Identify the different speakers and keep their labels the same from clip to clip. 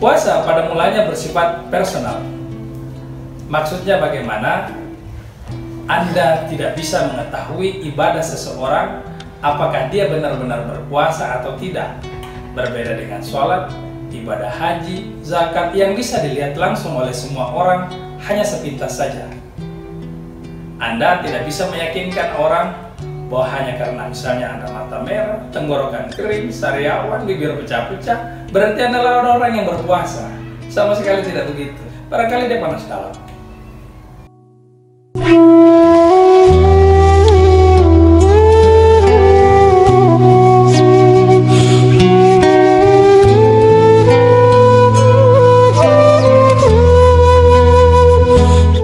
Speaker 1: Puasa pada mulanya bersifat personal. Maksudnya bagaimana? Anda tidak bisa mengetahui ibadah seseorang apakah dia benar-benar berpuasa atau tidak. Berbeda dengan sholat, ibadah haji, zakat yang bisa dilihat langsung oleh semua orang hanya sepintas saja. Anda tidak bisa meyakinkan orang bahwa hanya karena misalnya Anda mata merah, tenggorokan kering, sariawan, bibir pecah-pecah, berarti Anda adalah orang yang berpuasa. Sama sekali tidak begitu. Barangkali dia panas dalam.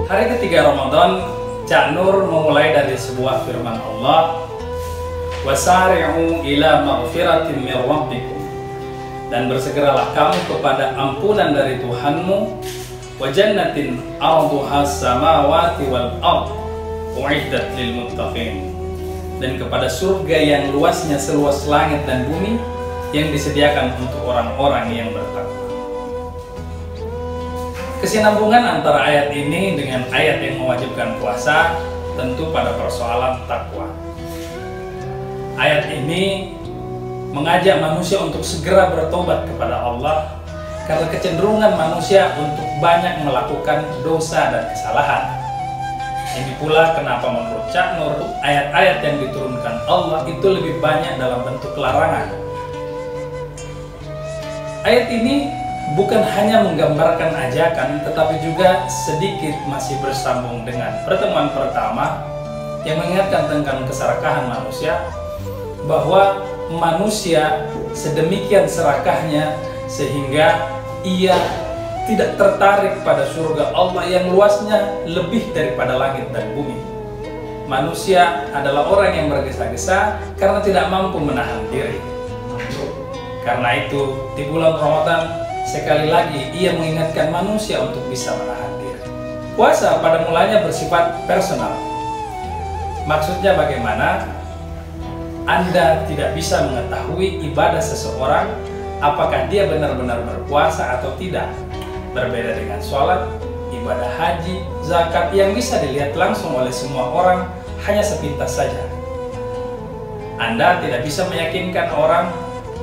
Speaker 1: Hari ketiga Ramadan, Cak Nur memulai dari sebuah firman Allah, "Wasari'u ila maghfiratin min rabbikum." Dan bersegeralah kamu kepada ampunan dari Tuhanmu, wa jannatin 'arduhas samawati wal ardh u'iddat lil muttaqin. Dan kepada surga yang luasnya seluas langit dan bumi yang disediakan untuk orang-orang yang bertakwa. Kesinambungan antara ayat ini dengan ayat yang mewajibkan puasa tentu pada persoalan takwa. Ayat ini mengajak manusia untuk segera bertobat kepada Allah karena kecenderungan manusia untuk banyak melakukan dosa dan kesalahan. Ini pula kenapa menurut Cak Nur ayat-ayat yang diturunkan Allah itu lebih banyak dalam bentuk larangan. Ayat ini bukan hanya menggambarkan ajakan, tetapi juga sedikit masih bersambung dengan pertemuan pertama yang mengingatkan tentang keserakahan manusia, bahwa manusia sedemikian serakahnya sehingga ia tidak tertarik pada surga Allah yang luasnya lebih daripada langit dan bumi. Manusia adalah orang yang bergesa-gesa karena tidak mampu menahan diri. Karena itu, di bulan Ramadan sekali lagi ia mengingatkan manusia untuk bisa menahan diri. Puasa pada mulanya bersifat personal. Maksudnya bagaimana? Anda tidak bisa mengetahui ibadah seseorang apakah dia benar-benar berpuasa atau tidak. Berbeda dengan sholat, ibadah haji, zakat yang bisa dilihat langsung oleh semua orang hanya sepintas saja. Anda tidak bisa meyakinkan orang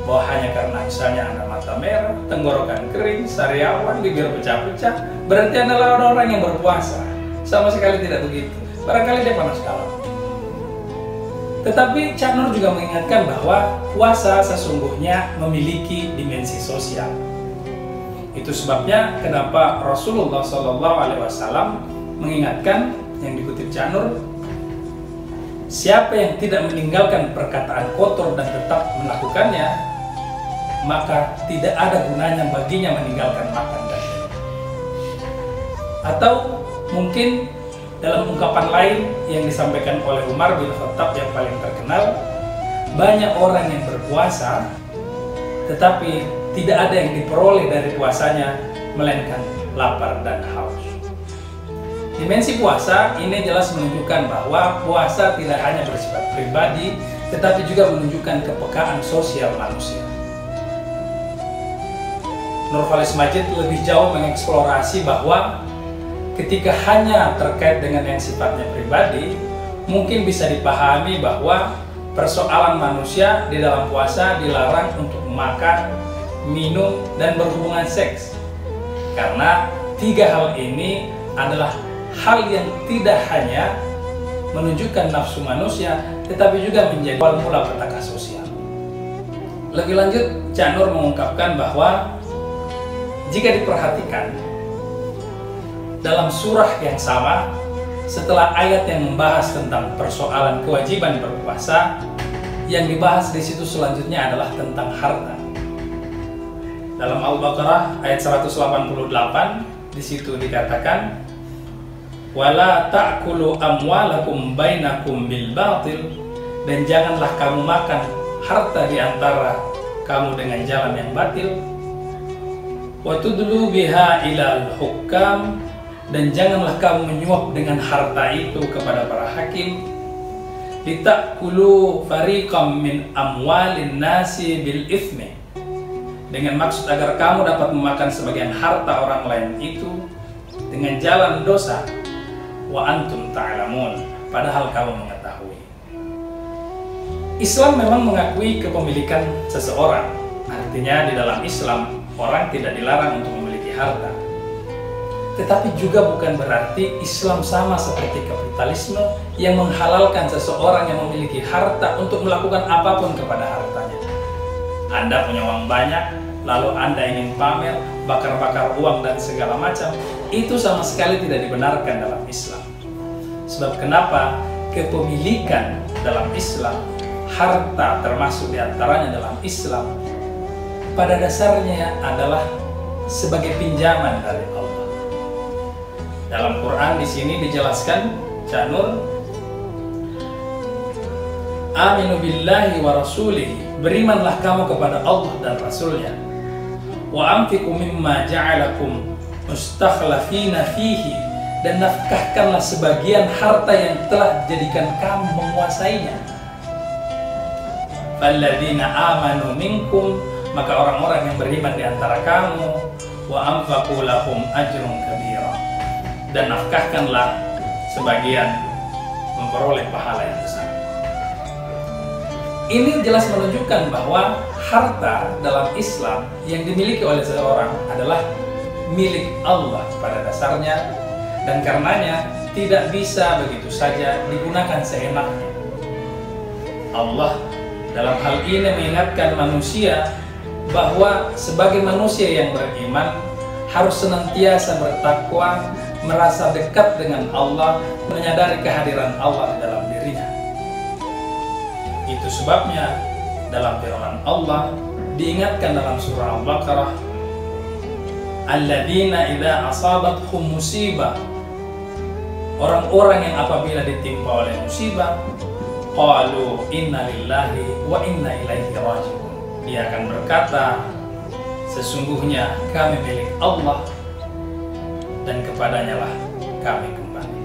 Speaker 1: bahwa hanya karena misalnya Anda mata merah, tenggorokan kering, sariawan, bibir pecah-pecah, berarti Anda adalah orang yang berpuasa. Sama sekali tidak begitu. Barangkali dia panas dalam. Tetapi Cak Nur juga mengingatkan bahwa puasa sesungguhnya memiliki dimensi sosial. Itu sebabnya kenapa Rasulullah SAW mengingatkan, yang dikutip Cak Nur, siapa yang tidak meninggalkan perkataan kotor dan tetap melakukannya, maka tidak ada gunanya baginya meninggalkan makan dan minum. Atau mungkin dalam ungkapan lain yang disampaikan oleh Umar bin Khattab yang paling terkenal, banyak orang yang berpuasa tetapi tidak ada yang diperoleh dari puasanya melainkan lapar dan haus. Dimensi puasa ini jelas menunjukkan bahwa puasa tidak hanya bersifat pribadi tetapi juga menunjukkan kepekaan sosial manusia. Nurholis Majid lebih jauh mengeksplorasi bahwa ketika hanya terkait dengan yang sifatnya pribadi, mungkin bisa dipahami bahwa persoalan manusia di dalam puasa dilarang untuk makan, minum, dan berhubungan seks. Karena tiga hal ini adalah hal yang tidak hanya menunjukkan nafsu manusia, tetapi juga menjadi awal mula petaka sosial. Lebih lanjut, Cak Nur mengungkapkan bahwa jika diperhatikan, dalam surah yang sama, setelah ayat yang membahas tentang persoalan kewajiban berpuasa, yang dibahas di situ selanjutnya adalah tentang harta. Dalam Al-Baqarah ayat 188, di situ dikatakan, "Wala ta'kulu amwalakum bainakum bil batil," dan janganlah kamu makan harta di antara kamu dengan jalan yang batil. "Wa tudlu biha ilal hukam," dan janganlah kamu menyuap dengan harta itu kepada para hakim. "Litakulu fariqam min amwalin nasi bil ithmi," dengan maksud agar kamu dapat memakan sebagian harta orang lain itu dengan jalan dosa, wa antum ta'lamun, padahal kamu mengetahui. Islam memang mengakui kepemilikan seseorang. Artinya di dalam Islam orang tidak dilarang untuk memiliki harta. Tetapi juga bukan berarti Islam sama seperti kapitalisme yang menghalalkan seseorang yang memiliki harta untuk melakukan apapun kepada hartanya. Anda punya uang banyak, lalu Anda ingin pamer, bakar-bakar uang dan segala macam, itu sama sekali tidak dibenarkan dalam Islam. Sebab kenapa? Kepemilikan dalam Islam, harta termasuk diantaranya dalam Islam, pada dasarnya adalah sebagai pinjaman dari Allah. Dalam Quran di sini dijelaskan, Cak Nur, aminu billahi wa rasulihi, berimanlah kamu kepada Allah dan Rasulnya. Wa amfiku mimma ja'alakum mustakhlafina fihi, dan nafkahkanlah sebagian harta yang telah dijadikan kamu menguasainya. Falladzina amanu minkum, maka orang-orang yang beriman di antara kamu, wa anfaqu lahum ajrun kabira, dan nafkahkanlah sebagian memperoleh pahala yang besar. Ini jelas menunjukkan bahwa harta dalam Islam yang dimiliki oleh seseorang adalah milik Allah pada dasarnya, dan karenanya tidak bisa begitu saja digunakan seenaknya. Allah dalam hal ini mengingatkan manusia bahwa sebagai manusia yang beriman harus senantiasa bertakwa, merasa dekat dengan Allah, menyadari kehadiran Allah di dalam dirinya. Itu sebabnya dalam firman Allah diingatkan dalam surah Al-Baqarah, alladzina idza asabathum musibah, orang-orang yang apabila ditimpa oleh musibah, qalu inna lillahi wa inna ilaihi raji'un, dia akan berkata, sesungguhnya kami milik Allah dan kepadanya lah kami kembali.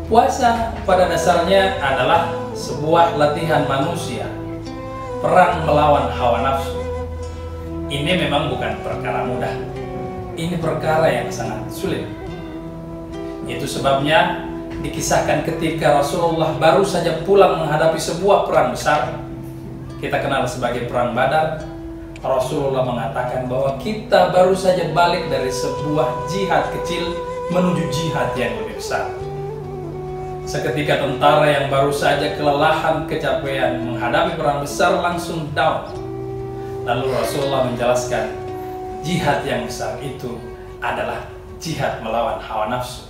Speaker 1: Puasa pada dasarnya adalah sebuah latihan manusia, perang melawan hawa nafsu. Ini memang bukan perkara mudah. Ini perkara yang sangat sulit. Itu sebabnya dikisahkan ketika Rasulullah baru saja pulang menghadapi sebuah perang besar, kita kenal sebagai perang Badar. Rasulullah mengatakan bahwa kita baru saja balik dari sebuah jihad kecil menuju jihad yang lebih besar. Seketika tentara yang baru saja kelelahan, kecapean menghadapi perang besar langsung down. Lalu Rasulullah menjelaskan, jihad yang besar itu adalah jihad melawan hawa nafsu.